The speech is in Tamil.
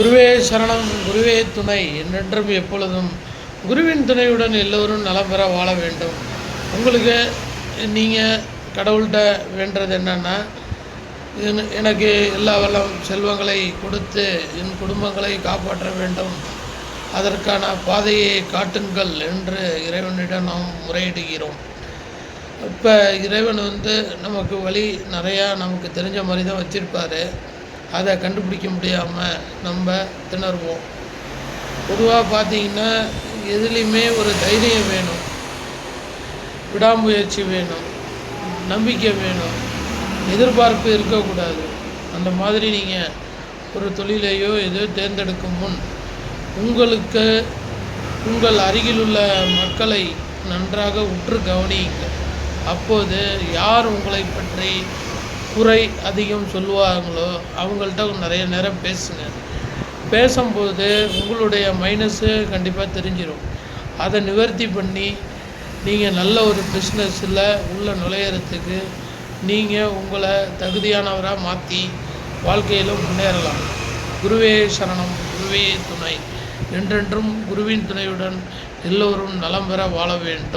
குருவே சரணம், குருவே துணை, என்றென்றும் எப்பொழுதும் குருவின் துணையுடன் எல்லோரும் நலம் பெற வாழ வேண்டும். உங்களுக்கு நீங்கள் கடவுள்கிட்ட வேண்டது என்னென்னா, எனக்கு எல்லா வளம் செல்வங்களை கொடுத்து என் குடும்பங்களை காப்பாற்ற வேண்டும், அதற்கான பாதையை காட்டுங்கள் என்று இறைவனிடம் நாம் முறையிடுகிறோம். இப்போ இறைவன் நமக்கு வழி நிறையா நமக்கு தெரிஞ்ச மாதிரி தான் வச்சுருப்பார். அதை கண்டுபிடிக்க முடியாமல் நம்ம திணறுவோம். பொதுவாக பார்த்திங்கன்னா எதுலேயுமே ஒரு தைரியம் வேணும், விடாமுயற்சி வேணும், நம்பிக்கை வேணும், எதிர்பார்ப்பு இருக்கக்கூடாது. அந்த மாதிரி நீங்கள் ஒரு தொழிலையோ எதோ தேர்ந்தெடுக்கும் முன் உங்களுக்கு உங்கள் அருகிலுள்ள மக்களை நன்றாக உற்று கவனியுங்கள். அப்போது யார் உங்களை பற்றி குறை அதிகம் சொல்லுவாங்களோ அவங்கள்ட்ட நிறைய நேரம் பேசுங்க. பேசும்போது உங்களுடைய மைனஸு கண்டிப்பாக தெரிஞ்சிடும். அதை நிவர்த்தி பண்ணி நீங்கள் நல்ல ஒரு பிஸ்னஸில் உள்ள நுழையிறதுக்கு நீங்கள் உங்களை தகுதியானவராக மாற்றி வாழ்க்கையில் முன்னேறலாம். குருவே சரணம், குருவே துணை, என்றென்றும் குருவின் துணையுடன் எல்லோரும் நலம் பெற வாழ வேண்டும்.